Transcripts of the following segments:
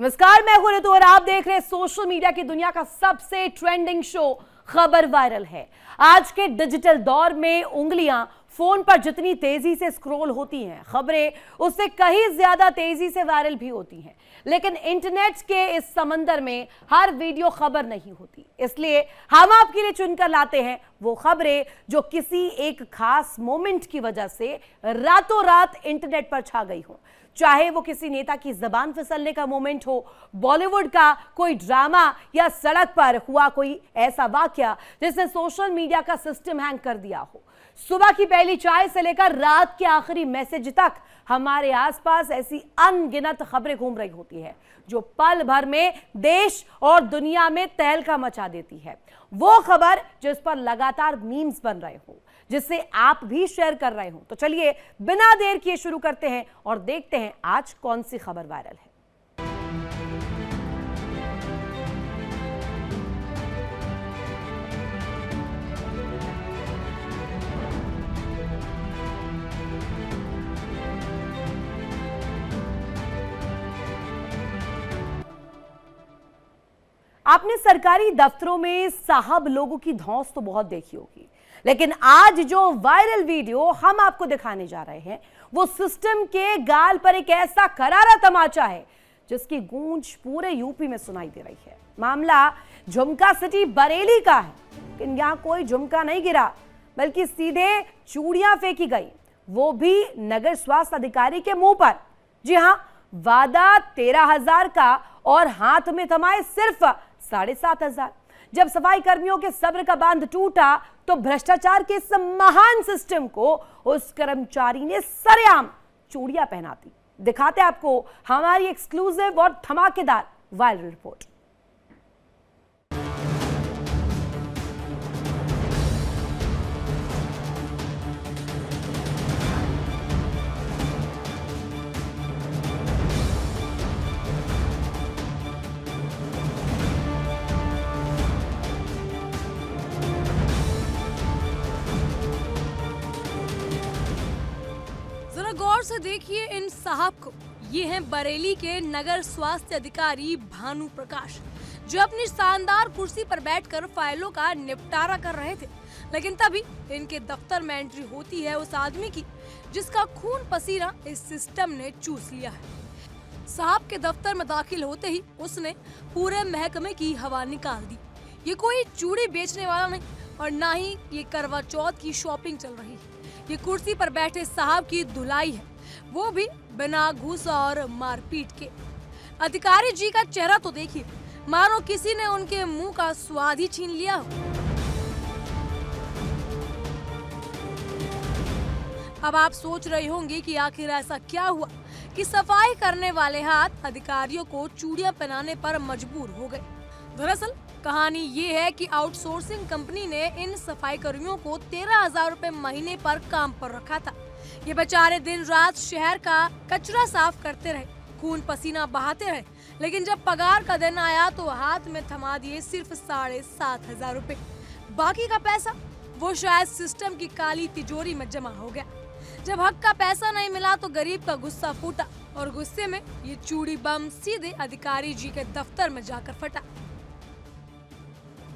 नमस्कार, मैं हूं रितु और आप देख रहे हैं सोशल मीडिया की दुनिया का सबसे ट्रेंडिंग शो खबर वायरल है। आज के डिजिटल दौर में उंगलियां फोन पर जितनी तेजी से स्क्रॉल होती हैं, खबरें उससे कहीं ज्यादा तेजी से वायरल भी होती हैं। लेकिन इंटरनेट के इस समंदर में हर वीडियो खबर नहीं होती, इसलिए हम आपके लिए चुनकर लाते हैं वो खबरें जो किसी एक खास मोमेंट की वजह से रातों रात इंटरनेट पर छा गई हो। चाहे वो किसी नेता की जबान फिसलने का मोमेंट हो, बॉलीवुड का कोई ड्रामा या सड़क पर हुआ कोई ऐसा वाकया जिसने सोशल मीडिया का सिस्टम हैंग कर दिया हो। सुबह की पहली चाय से लेकर रात के आखिरी मैसेज तक हमारे आसपास ऐसी अनगिनत खबरें घूम रही होती है जो पल भर में देश और दुनिया में तहलका मचा देती है। वो खबर जिस पर लगातार मीम्स बन रहे हो, जिसे आप भी शेयर कर रहे हो। तो चलिए बिना देर किए शुरू करते हैं और देखते हैं आज कौन सी खबर वायरल है। आपने सरकारी दफ्तरों में साहब लोगों की धौंस तो बहुत देखी होगी, लेकिन आज जो वायरल वीडियो हम आपको दिखाने जा रहे हैं वो सिस्टम के गाल पर एक ऐसा करारा तमाचा है जिसकी गूंज पूरे यूपी में सुनाई दे रही है। मामला झुमका सिटी बरेली का है, लेकिन यहां कोई झुमका नहीं गिरा बल्कि सीधे चूड़ियां फेंकी गई, वो भी नगर स्वास्थ्य अधिकारी के मुंह पर। जी हां, वादा 13,000 का और हाथ में थमाए सिर्फ 7,500। जब सफाई कर्मियों के सब्र का बांध टूटा तो भ्रष्टाचार के इस महान सिस्टम को उस कर्मचारी ने सरेआम चूड़ियां पहना दी। दिखाते आपको हमारी एक्सक्लूसिव और धमाकेदार वायरल रिपोर्ट। गौर से देखिए इन साहब को। ये हैं बरेली के नगर स्वास्थ्य अधिकारी भानु प्रकाश, जो अपनी शानदार कुर्सी पर बैठकर फाइलों का निपटारा कर रहे थे। लेकिन तभी इनके दफ्तर में एंट्री होती है उस आदमी की जिसका खून पसीना इस सिस्टम ने चूस लिया है। साहब के दफ्तर में दाखिल होते ही उसने पूरे महकमे की हवा निकाल दी। ये कोई चूड़ी बेचने वाला नहीं और ना ही ये करवा चौथ की शॉपिंग चल रही है। ये कुर्सी पर बैठे साहब की धुलाई है, वो भी बिना घूस और मारपीट के। अधिकारी जी का चेहरा तो देखिए, मानो किसी ने उनके मुंह का स्वाद ही छीन लिया हो। अब आप सोच रहे होंगे कि आखिर ऐसा क्या हुआ कि सफाई करने वाले हाथ अधिकारियों को चूड़ियां पहनाने पर मजबूर हो गए। दरअसल कहानी ये है कि आउटसोर्सिंग कंपनी ने इन सफाई कर्मियों को 13,000 रुपए महीने पर काम पर रखा था। ये बेचारे दिन रात शहर का कचरा साफ करते रहे, खून पसीना बहाते रहे, लेकिन जब पगार का दिन आया तो हाथ में थमा दिए सिर्फ 7,500 रुपए। बाकी का पैसा वो शायद सिस्टम की काली तिजोरी में जमा हो गया। जब हक का पैसा नहीं मिला तो गरीब का गुस्सा फूटा और गुस्से में ये चूड़ी बम सीधे अधिकारी जी के दफ्तर में जाकर फटा।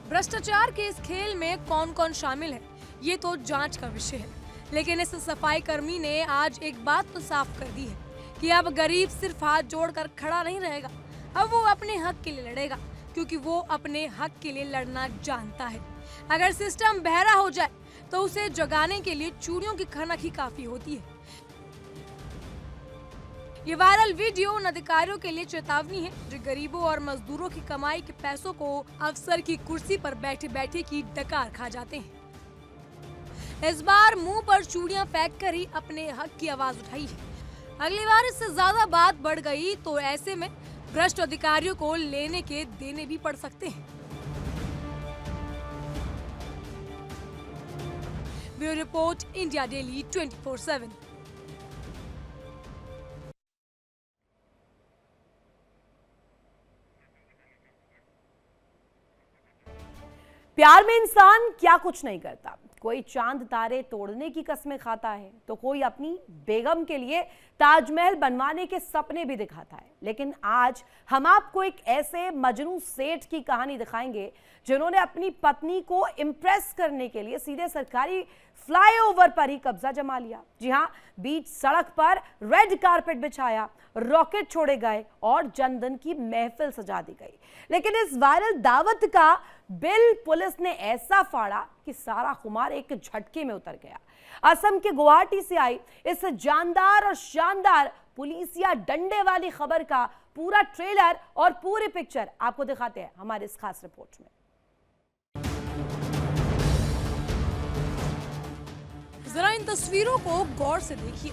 भ्रष्टाचार के इस खेल में कौन कौन शामिल है ये तो जांच का विषय है, लेकिन इस सफाई कर्मी ने आज एक बात तो साफ कर दी है कि अब गरीब सिर्फ हाथ जोड़कर खड़ा नहीं रहेगा, अब वो अपने हक के लिए लड़ेगा, क्योंकि वो अपने हक के लिए लड़ना जानता है। अगर सिस्टम बहरा हो जाए तो उसे जगाने के लिए चूड़ियों की खनक ही काफी होती है। ये वायरल वीडियो उन अधिकारियों के लिए चेतावनी है जो गरीबों और मजदूरों की कमाई के पैसों को अफसर की कुर्सी पर बैठे बैठे की डकार खा जाते हैं। इस बार मुंह पर चूड़ियां फेंक कर ही अपने हक की आवाज उठाई है। अगली बार इससे ज्यादा बात बढ़ गई तो ऐसे में भ्रष्ट अधिकारियों को लेने के देने भी पड़ सकते हैं। Bureau report, India daily 24/7। प्यार में इंसान क्या कुछ नहीं करता, कोई चांद तारे तोड़ने की कस्में खाता है, तो कोई अपनी बेगम के लिए ताजमहल बनवाने के सपने भी दिखाता है। लेकिन आज हम आपको एक ऐसे मजनू सेठ की कहानी दिखाएंगे जिन्होंने अपनी पत्नी को इम्प्रेस करने के लिए सीधे सरकारी फ्लाईओवर पर ही कब्जा जमा लिया। जी हां, बीच सड़क पर रेड कारपेट बिछाया, रॉकेट छोड़े गए और जनधन की महफिल सजा दी गई। लेकिन इस वायरल दावत का बिल पुलिस ने ऐसा फाड़ा कि सारा खुमार एक झटके में उतर गया। असम के गुवाहाटी से आई इस जानदार और शानदार पुलिसिया डंडे वाली खबर का पूरा ट्रेलर और पूरी पिक्चर आपको दिखाते हैं हमारे इस खास रिपोर्ट में। जरा इन तस्वीरों को गौर से देखिए।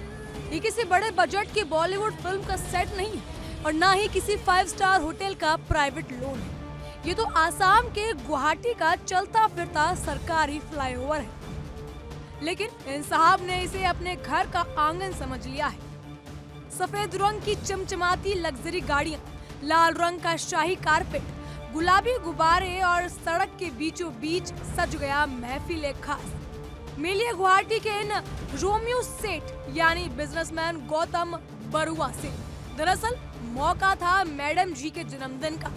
ये किसी बड़े बजट की बॉलीवुड फिल्म का सेट नहीं है और ना ही किसी 5 स्टार होटल का प्राइवेट लोन है। ये तो आसाम के गुवाहाटी का चलता फिरता सरकारी फ्लाईओवर है, लेकिन इन साहब ने इसे अपने घर का आंगन समझ लिया है। सफेद रंग की चमचमाती लग्जरी गाड़ियां, लाल रंग का शाही कारपेट, गुलाबी गुब्बारे और सड़क के बीचों बीच सज गया महफिल खास। मिलिए गुवाहाटी के इन रोमियो सेठ यानी बिजनेसमैन गौतम बरुआ से। दरअसल मौका था मैडम जी के जन्मदिन का।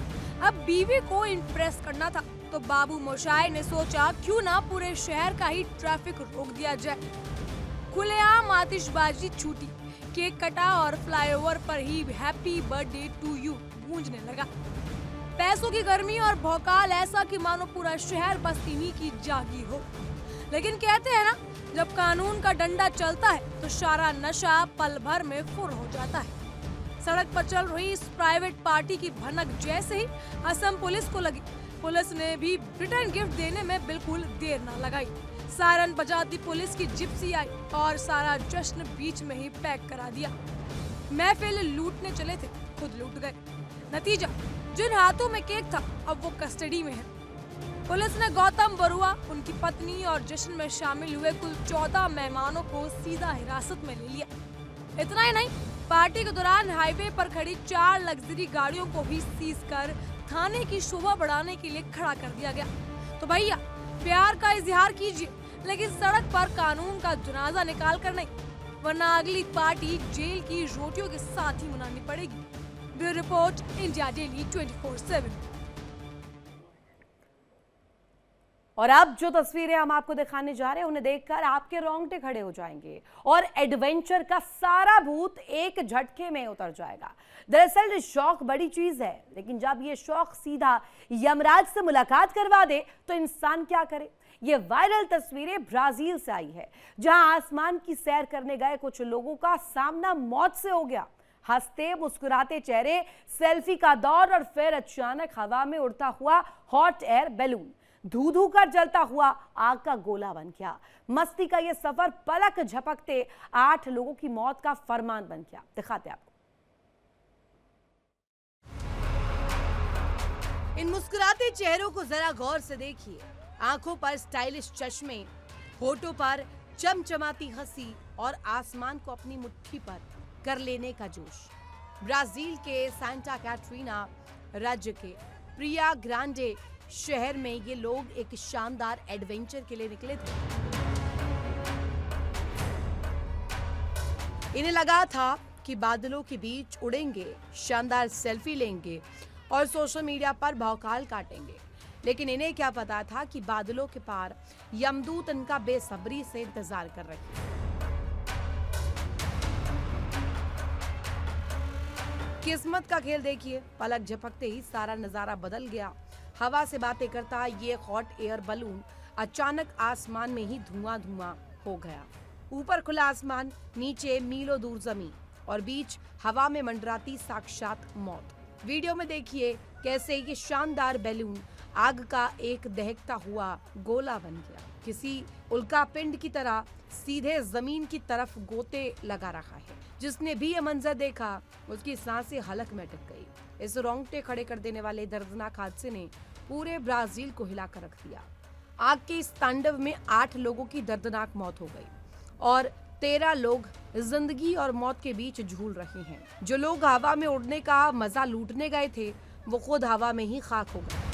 अब बीवी को इम्प्रेस करना था तो बाबू मोशाय ने सोचा क्यों ना पूरे शहर का ही ट्रैफिक रोक दिया जाए। खुलेआम आतिशबाजी छूटी, केक कटा और फ्लाईओवर पर ही हैप्पी बर्थडे टू यू गूंजने लगा। पैसों की गर्मी और भौकाल ऐसा कि मानो पूरा शहर बस इन्हीं की जागी हो। लेकिन कहते हैं ना, जब कानून का डंडा चलता है तो सारा नशा पल भर में फुर हो जाता है। सड़क पर चल रही इस प्राइवेट पार्टी की भनक जैसे ही असम पुलिस को लगी, पुलिस ने भी रिटर्न गिफ्ट देने में बिल्कुल देर न लगाई। सायरन बजाती पुलिस की जिप्सी आई और सारा जश्न बीच में ही पैक करा दिया। महफिल लूटने चले थे, खुद लूट गए। नतीजा, जिन हाथों में केक था अब वो कस्टडी में है। पुलिस ने गौतम बरुआ, उनकी पत्नी और जश्न में शामिल हुए कुल 14 मेहमानों को सीधा हिरासत में ले लिया। इतना ही नहीं, पार्टी के दौरान हाईवे पर खड़ी 4 लग्जरी गाड़ियों को भी सीज कर थाने की शोभा बढ़ाने के लिए खड़ा कर दिया गया। तो भैया, प्यार का इजहार कीजिए, लेकिन सड़क पर कानून का जनाजा निकाल कर नहीं, वरना अगली पार्टी जेल की रोटियों के साथ ही मनानी पड़ेगी। Bureau report, India daily 24/7। और अब जो तस्वीरें हम आपको दिखाने जा रहे हैं उन्हें देखकर आपके रोंगटे खड़े हो जाएंगे और एडवेंचर का सारा भूत एक झटके में उतर जाएगा। दरअसल शौक बड़ी चीज है, लेकिन जब ये शौक सीधा यमराज से मुलाकात करवा दे तो इंसान क्या करे। ये वायरल तस्वीरें ब्राजील से आई है, जहां आसमान की सैर करने गए कुछ लोगों का सामना मौत से हो गया। हंसते मुस्कुराते चेहरे, सेल्फी का दौर और फिर अचानक हवा में उड़ता हुआ हॉट एयर बैलून धू धू कर जलता हुआ आग का गोला बन गया। मस्ती का यह सफर पलक झपकते 8 लोगों की मौत का फरमान बन गया। दिखाते आपको। इन मुस्कुराते चेहरों को जरा गौर से देखिए। आंखों पर स्टाइलिश चश्मे, होठों पर चमचमाती हंसी और आसमान को अपनी मुट्ठी पर कर लेने का जोश। ब्राजील के सांता कैटरीना राज्य के प्रिया ग्रांडे शहर में ये लोग एक शानदार एडवेंचर के लिए निकले थे। इन्हें लगा था कि बादलों के बीच उड़ेंगे, शानदार सेल्फी लेंगे और सोशल मीडिया पर भौकाल काटेंगे। लेकिन इन्हें क्या पता था कि बादलों के पार यमदूत इनका बेसब्री से इंतजार कर रहे हैं। किस्मत का खेल देखिए, पलक झपकते ही सारा नजारा बदल गया। हवा से बातें करता ये हॉट एयर बलून अचानक आसमान में ही धुआं धुआं हो गया। ऊपर खुला आसमान, नीचे मीलों दूर जमीन और बीच हवा में मंडराती साक्षात मौत। वीडियो में देखिए कैसे ये शानदार बैलून आग का एक दहकता हुआ गोला बन गया। किसी उल्का पिंड की तरह सीधे जमीन की तरफ गोते लगा रहा है। जिसने भी ये मंजर देखा उसकी सांसें हलक में अटक गई। इस रोंगटे खड़े कर देने वाले दर्दनाक हादसे ने पूरे ब्राजील को हिलाकर रख दिया। आग के इस तांडव में 8 लोगों की दर्दनाक मौत हो गई और 13 लोग जिंदगी और मौत के बीच झूल रहे हैं। जो लोग हवा में उड़ने का मजा लूटने गए थे वो खुद हवा में ही खाक हो गए।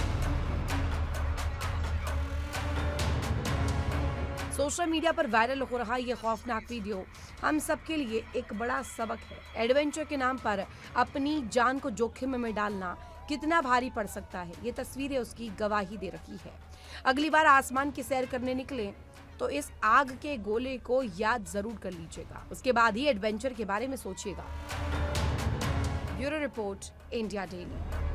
सोशल मीडिया पर वायरल हो रहा ये खौफनाक वीडियो हम सबके लिए एक बड़ा सबक है। एडवेंचर के नाम पर अपनी जान को जोखिम में डालना कितना भारी पड़ सकता है, ये तस्वीरें उसकी गवाही दे रही है। अगली बार आसमान की सैर करने निकले तो इस आग के गोले को याद जरूर कर लीजिएगा, उसके बाद ही एडवेंचर के बारे में सोचिएगा। Bureau report, India daily.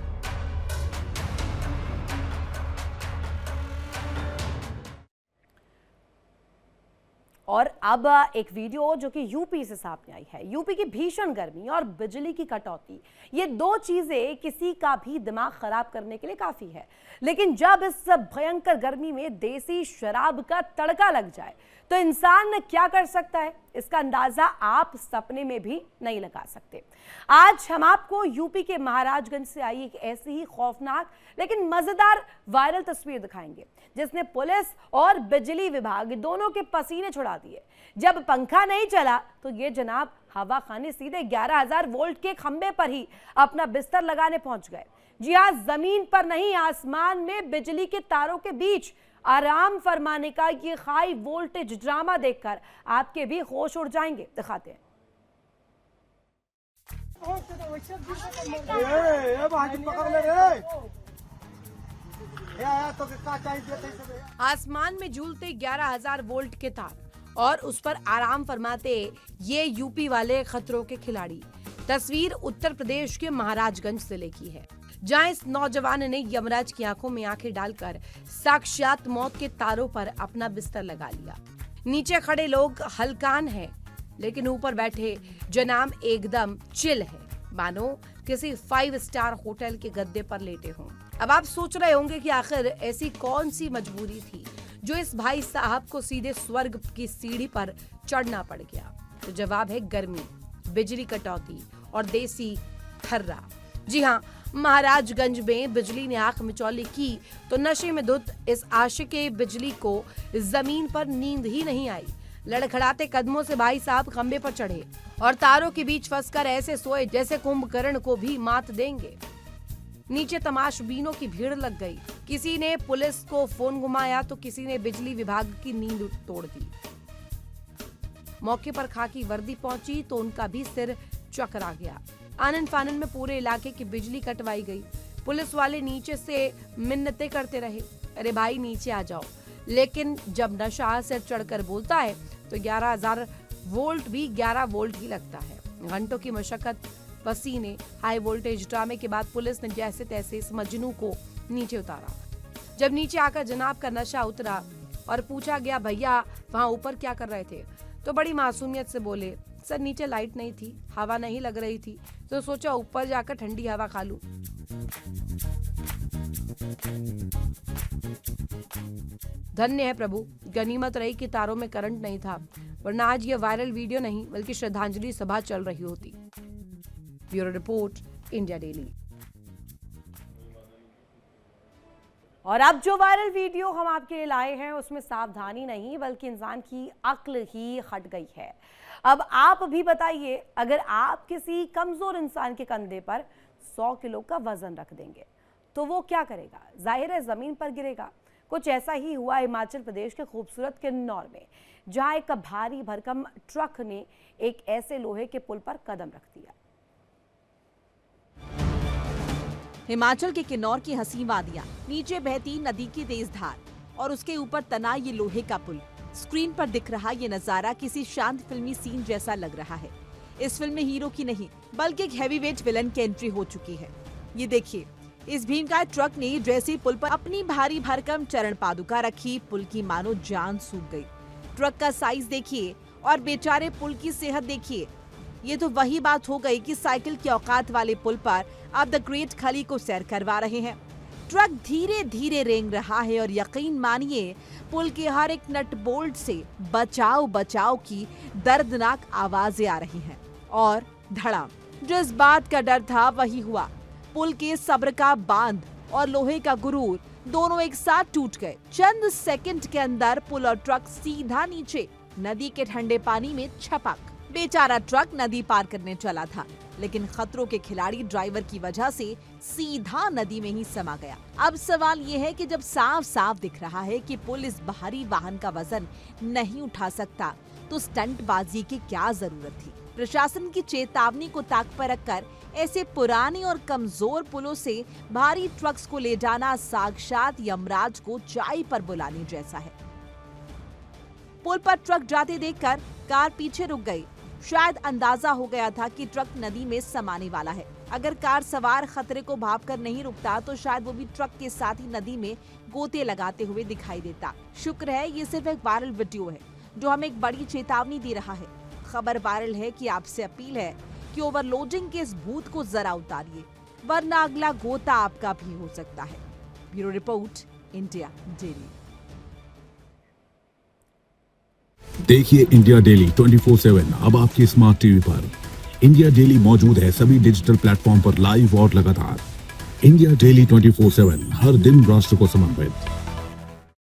और अब एक वीडियो जो कि यूपी से सामने आई है। यूपी की भीषण गर्मी और बिजली की कटौती, ये दो चीजें किसी का भी दिमाग खराब करने के लिए काफी है। लेकिन जब इस भयंकर गर्मी में देसी शराब का तड़का लग जाए तो इंसान क्या कर सकता है, इसका अंदाजा आप सपने में भी नहीं लगा सकते। आज हम आपको यूपी के महाराजगंज से आई एक ऐसी ही खौफनाक लेकिन मजेदार वायरल तस्वीर दिखाएंगे जिसने पुलिस और बिजली विभाग दोनों के पसीने छुड़ा दिए। जब पंखा नहीं चला तो ये जनाब हवा खाने सीधे 11,000 वोल्ट के खंबे पर ही अपना बिस्तर लगाने पहुंच गए। जी हाँ, जमीन पर नहीं, आसमान में बिजली के तारों के बीच आराम फरमाने का ये हाई वोल्टेज ड्रामा देखकर आपके भी होश उड़ जाएंगे। दिखाते हैं। आसमान में झूलते 11,000 वोल्ट के तार और उस पर आराम फरमाते ये यूपी वाले खतरों के खिलाड़ी। तस्वीर उत्तर प्रदेश के महाराजगंज जिले की है, जहां इस नौजवान ने यमराज की आंखों में आंखें डालकर साक्षात मौत के तारों पर अपना बिस्तर लगा लिया। नीचे खड़े लोग हलकान हैं, लेकिन ऊपर बैठे जनाब एकदम चिल है, मानो किसी 5 स्टार होटल के गद्दे पर लेटे हों। अब आप सोच रहे होंगे कि आखिर ऐसी कौन सी मजबूरी थी जो इस भाई साहब को सीधे स्वर्ग की सीढ़ी पर चढ़ना पड़ गया। तो जवाब है गर्मी, बिजली कटौती और देसी ठर्रा। जी हाँ, महाराजगंज में बिजली ने आंख मिचौली की तो नशे में धुत इस आशिके बिजली को जमीन पर नींद ही नहीं आई। लड़खड़ाते कदमों से भाई साहब खंबे पर चढ़े और तारों के बीच फंसकर ऐसे सोए जैसे कुंभकर्ण को भी मात देंगे। नीचे तमाशबीनों की भीड़ लग गई। किसी ने पुलिस को फोन घुमाया तो किसी ने बिजली विभाग की नींद तोड़ दी। मौके पर खाकी वर्दी पहुंची तो उनका भी सिर चकरा गया। आनन फानन में पूरे इलाके की बिजली कटवाई गई। पुलिस वाले नीचे से मिन्नतें करते रहे, अरे भाई नीचे आ जाओ। लेकिन जब नशा सिर चढ़कर बोलता है तो 11,000 वोल्ट भी 11 वोल्ट ही लगता है। घंटों की मशक्कत, पसीने, हाई वोल्टेज ड्रामे के बाद पुलिस ने जैसे तैसे इस मजनू को नीचे उतारा। जब नीचे आकर जनाब का नशा उतरा और पूछा गया, भैया वहाँ ऊपर क्या कर रहे थे, तो बड़ी मासूमियत से बोले, सर नीचे लाइट नहीं थी, हवा नहीं लग रही थी, तो सोचा ऊपर जाकर ठंडी हवा खा लूं। धन्य है प्रभु, गनीमत रही कि तारों में करंट नहीं था, वरना आज ये वायरल वीडियो नहीं बल्कि श्रद्धांजलि सभा चल रही होती। Bureau report, India daily. और अब जो वायरल वीडियो हम आपके लिए लाए हैं उसमें सावधानी नहीं बल्कि इंसान की अक्ल ही हट गई है। अब आप भी बताइए, अगर आप किसी कमजोर इंसान के कंधे पर 100 किलो का वजन रख देंगे तो वो क्या करेगा? जाहिर है जमीन पर गिरेगा। कुछ ऐसा ही हुआ हिमाचल प्रदेश के खूबसूरत किन्नौर में, जहां एक भारी भरकम ट्रक ने एक ऐसे लोहे के पुल पर कदम रख दिया। हिमाचल के किन्नौर की हसीन वादियां, नीचे बहती नदी की तेज धार और उसके ऊपर तना ये लोहे का पुल। स्क्रीन पर दिख रहा ये नजारा किसी शांत फिल्मी सीन जैसा लग रहा है। इस फिल्म में हीरो की नहीं बल्कि एक हैवीवेट विलन की एंट्री हो चुकी है। ये देखिए, इस भीमकाय ट्रक ने जैसे पुल पर अपनी भारी भरकम चरण पादुका रखी, पुल की मानो जान सूख गई। ट्रक का साइज देखिए और बेचारे पुल की सेहत देखिए। ये तो वही बात हो गई कि साइकिल की औकात वाले पुल पर आप द ग्रेट खली को सैर करवा रहे हैं। ट्रक धीरे धीरे रेंग रहा है और यकीन मानिए पुल के हर एक नट बोल्ट से बचाओ बचाओ की दर्दनाक आवाजें आ रही हैं। और धड़ाम, जिस बात का डर था वही हुआ। पुल के सब्र का बांध और लोहे का गुरूर दोनों एक साथ टूट गए। चंद सेकंड के अंदर पुल और ट्रक सीधा नीचे नदी के ठंडे पानी में छपक। बेचारा ट्रक नदी पार करने चला था, लेकिन खतरों के खिलाड़ी ड्राइवर की वजह से सीधा नदी में ही समा गया। अब सवाल ये है कि जब साफ साफ दिख रहा है कि पुल इस भारी वाहन का वजन नहीं उठा सकता, तो स्टंटबाजी की क्या जरूरत थी। प्रशासन की चेतावनी को ताक पर रखकर ऐसे पुराने और कमजोर पुलों से भारी ट्रक्स को ले जाना साक्षात यमराज को चाय पर बुलाने जैसा है। पुल पर ट्रक जाते देखकर कार पीछे रुक गई। शायद अंदाजा हो गया था कि ट्रक नदी में समाने वाला है। अगर कार सवार खतरे को भांपकर नहीं रुकता तो शायद वो भी ट्रक के साथ ही नदी में गोते लगाते हुए दिखाई देता। शुक्र है ये सिर्फ एक वायरल वीडियो है जो हमें एक बड़ी चेतावनी दे रहा है। खबर वायरल है कि आपसे अपील है कि ओवरलोडिंग के इस भूत को जरा उतारिए, वरना अगला गोता आपका भी हो सकता है। Bureau report, India daily. देखिए इंडिया डेली 24/7 अब आपकी स्मार्ट टीवी पर। इंडिया डेली मौजूद है सभी डिजिटल प्लेटफॉर्म पर लाइव और लगातार। इंडिया डेली 24/7 हर दिन राष्ट्र को समर्पित।